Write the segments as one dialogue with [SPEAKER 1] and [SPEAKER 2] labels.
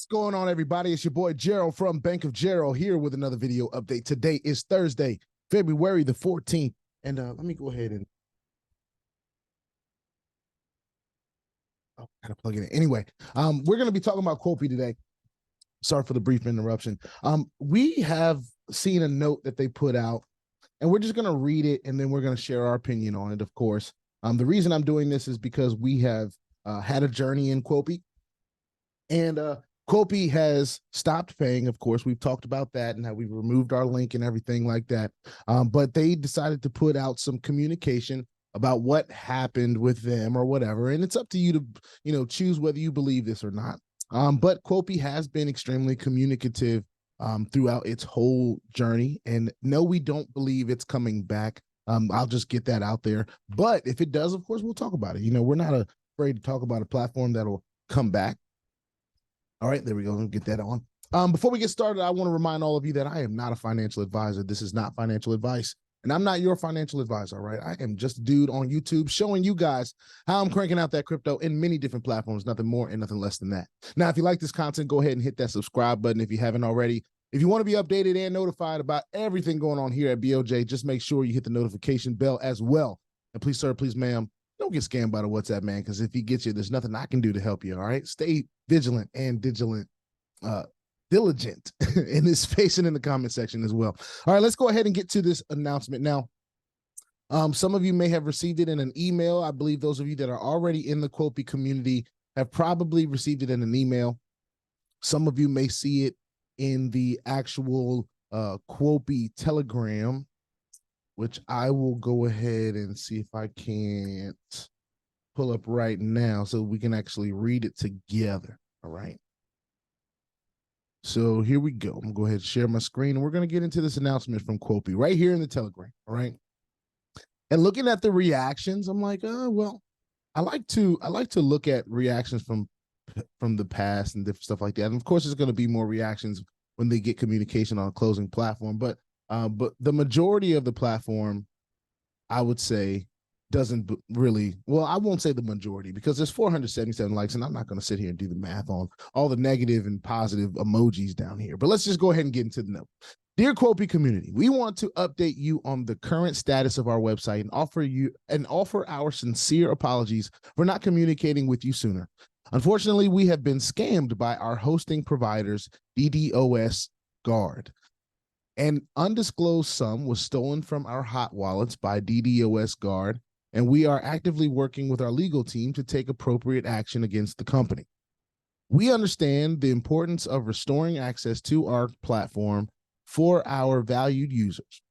[SPEAKER 1] What's going on, everybody? It's your boy Gerald from Bank of Jarol here with another video update. Today is Thursday, February the 14th. And let me go ahead and gotta plug it in. Anyway, we're gonna be talking about Quopi today. Sorry for the brief interruption. We have seen a note that they put out, and we're just gonna read it, and then we're gonna share our opinion on it, of course. The reason I'm doing this is because we have had a journey in Quopi, and Quopi has stopped paying. Of course, we've talked about that and how we've removed our link and everything like that. But they decided to put out some communication about what happened with them or whatever. And it's up to you to, choose whether you believe this or not. But Quopi has been extremely communicative throughout its whole journey. And no, we don't believe it's coming back. I'll just get that out there. But if it does, of course, we'll talk about it. We're not afraid to talk about a platform that'll come back. All right, there we go. Let me get that on. Before we get started, I want to remind all of you that I am not a financial advisor. This is not financial advice, and I'm not your financial advisor, all right? I am just a dude on YouTube showing you guys how I'm cranking out that crypto in many different platforms, nothing more and nothing less than that. Now, if you like this content, go ahead and hit that subscribe button if you haven't already. If you want to be updated and notified about everything going on here at BOJ, just make sure you hit the notification bell as well. And please, sir, please, ma'am, don't get scammed by the WhatsApp, man, because if he gets you, there's nothing I can do to help you, all right? Stay vigilant and diligent in this space and in the comment section as well. All right, let's go ahead and get to this announcement now. Some of you may have received it in an email. I believe those of you that are already in the Quopi community have probably received it in an email. Some of you may see it in the actual Quopi Telegram, which I will go ahead and see if I can't pull up right now so we can actually read it together. All right. So here we go. I'm gonna go ahead and share my screen, and we're gonna get into this announcement from Quopi right here in the Telegram. All right. And looking at the reactions, I'm like, well, I like to look at reactions from the past and different stuff like that. And of course, there's gonna be more reactions when they get communication on a closing platform, but the majority of the platform, I would say, doesn't really, well, I won't say the majority because there's 477 likes, and I'm not going to sit here and do the math on all the negative and positive emojis down here. But let's just go ahead and get into the note. Dear Quopi community, we want to update you on the current status of our website and offer our sincere apologies for not communicating with you sooner. Unfortunately, we have been scammed by our hosting providers, DDoS Guard. An undisclosed sum was stolen from our hot wallets by DDoS Guard, and we are actively working with our legal team to take appropriate action against the company. We understand the importance of restoring access to our platform for our valued users.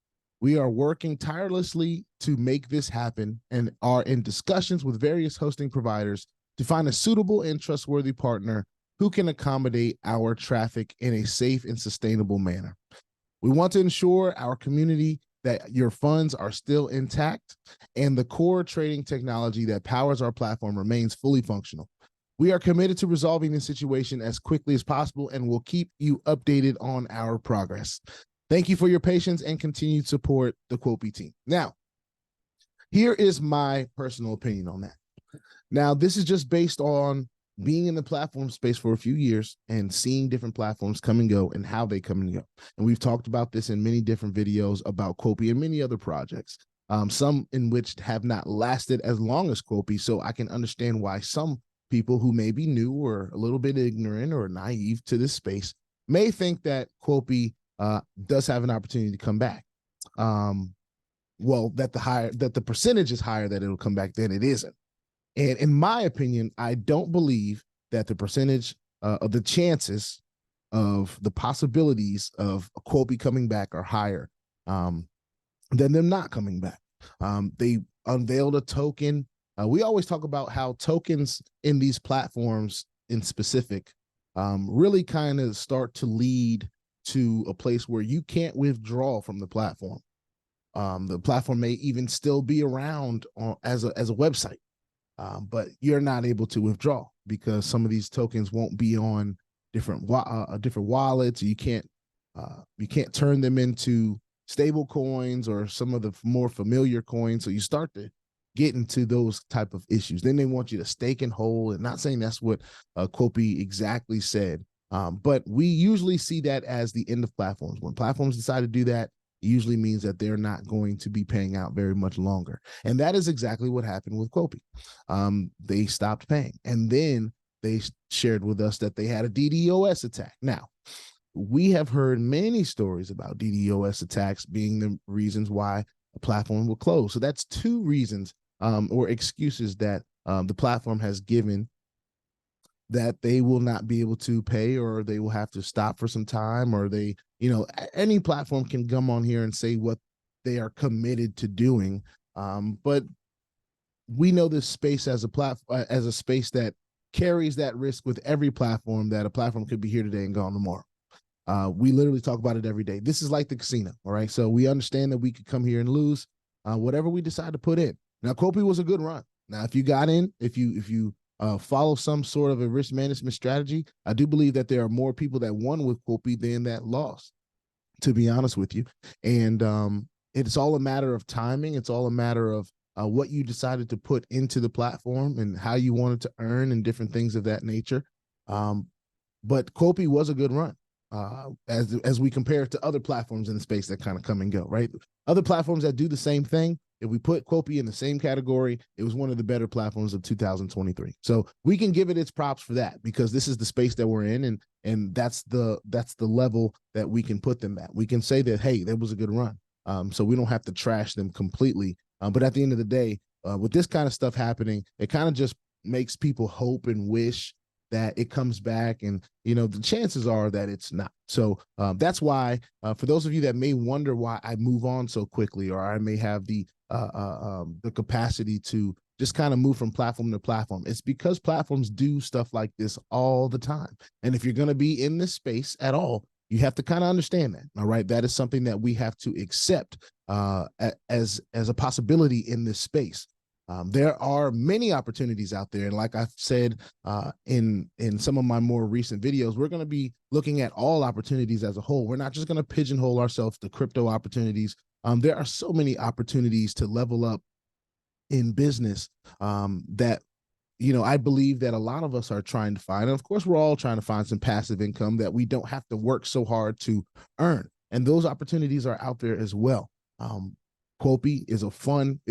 [SPEAKER 1] We are working tirelessly to make this happen and are in discussions with various hosting providers to find a suitable and trustworthy partner who can accommodate our traffic in a safe and sustainable manner. We want to ensure our community that your funds are still intact and the core trading technology that powers our platform remains fully functional. We are committed to resolving this situation as quickly as possible and will keep you updated on our progress. Thank you for your patience and continued support, the Quopi team. Now, here is my personal opinion on that. Now, this is just based on being in the platform space for a few years and seeing different platforms come and go and how they come and go. And we've talked about this in many different videos about Quopi and many other projects, some in which have not lasted as long as Quopi. So I can understand why some people who may be new or a little bit ignorant or naive to this space may think that Quopi does have an opportunity to come back. Well, that the percentage is higher that it'll come back than it isn't. And in my opinion, I don't believe that the percentage of the chances of the possibilities of a Quopi coming back are higher than them not coming back. They unveiled a token. We always talk about how tokens in these platforms in specific really kind of start to lead to a place where you can't withdraw from the platform. The platform may even still be around as a website. But you're not able to withdraw because some of these tokens won't be on different wallets. You can't turn them into stable coins or some of the more familiar coins. So you start to get into those type of issues. Then they want you to stake and hold, and not saying that's what Quopi exactly said, But we usually see that as the end of platforms. When platforms decide to do that, it usually means that they're not going to be paying out very much longer. And that is exactly what happened with Quopi. They stopped paying. And then they shared with us that they had a DDoS attack. Now, we have heard many stories about DDoS attacks being the reasons why a platform will close. So that's two reasons or excuses that the platform has given that they will not be able to pay, or they will have to stop for some time, or they, any platform can come on here and say what they are committed to doing. But we know this space as a space that carries that risk with every platform, that a platform could be here today and gone tomorrow. We literally talk about it every day. This is like the casino, all right? So we understand that we could come here and lose whatever we decide to put in. Now, Quopi was a good run. Now, if you got in, if you follow some sort of a risk management strategy, I do believe that there are more people that won with Quopi than that lost, to be honest with you. And it's all a matter of timing. It's all a matter of what you decided to put into the platform and how you wanted to earn and different things of that nature. But Quopi was a good run. As we compare it to other platforms in the space that kind of come and go, right? Other platforms that do the same thing, if we put Quopi in the same category, it was one of the better platforms of 2023. So we can give it its props for that, because this is the space that we're in, and that's the level that we can put them at. We can say that, hey, that was a good run. So we don't have to trash them completely. But at the end of the day, with this kind of stuff happening, it kind of just makes people hope and wish that it comes back, and the chances are that it's not. So that's why, for those of you that may wonder why I move on so quickly, or I may have the capacity to just kind of move from platform to platform, it's because platforms do stuff like this all the time. And if you're going to be in this space at all, you have to kind of understand that. All right, that is something that we have to accept as a possibility in this space. There are many opportunities out there. And like I've said in some of my more recent videos, we're going to be looking at all opportunities as a whole. We're not just going to pigeonhole ourselves to crypto opportunities. There are so many opportunities to level up in business that, I believe that a lot of us are trying to find. And of course, we're all trying to find some passive income that we don't have to work so hard to earn. And those opportunities are out there as well. Quopi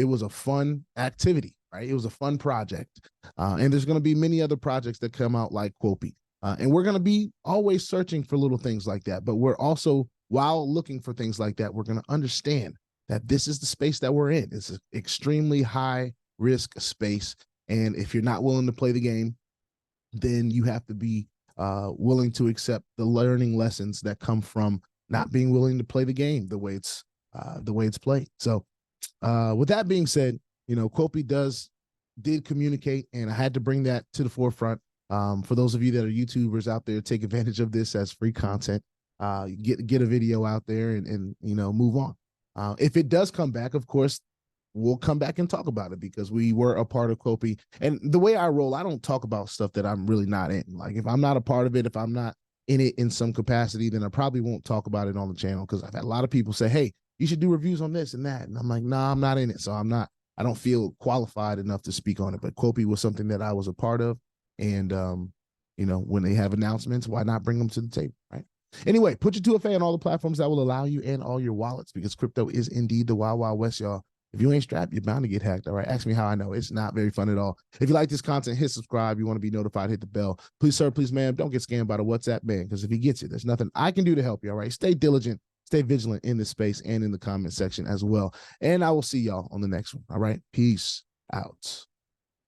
[SPEAKER 1] was a fun activity, right? It was a fun project. And there's going to be many other projects that come out like Quopi. And we're going to be always searching for little things like that. But we're also, while looking for things like that, we're going to understand that this is the space that we're in. It's an extremely high risk space. And if you're not willing to play the game, then you have to be willing to accept the learning lessons that come from not being willing to play the game the way it's played. So with that being said, Quopi did communicate, and I had to bring that to the forefront. For those of you that are YouTubers out there, take advantage of this as free content. Get a video out there and move on. If it does come back, of course, we'll come back and talk about it, because we were a part of Quopi. And the way I roll, I don't talk about stuff that I'm really not in. Like, if I'm not a part of it, if I'm not in it in some capacity, then I probably won't talk about it on the channel, because I've had a lot of people say, hey, you should do reviews on this and that. And I'm like, nah, I'm not in it. So I don't feel qualified enough to speak on it. But Quopi was something that I was a part of. And, when they have announcements, why not bring them to the table, right? Anyway, put your 2FA on all the platforms that will allow you, and all your wallets, because crypto is indeed the wild, wild west, y'all. If you ain't strapped, you're bound to get hacked. All right. Ask me how I know. It's not very fun at all. If you like this content, hit subscribe. You want to be notified, hit the bell. Please, sir, please, ma'am, don't get scammed by the WhatsApp man, because if he gets you, there's nothing I can do to help you. All right. Stay diligent, stay vigilant in this space and in the comment section as well. And I will see y'all on the next one. All right. Peace out.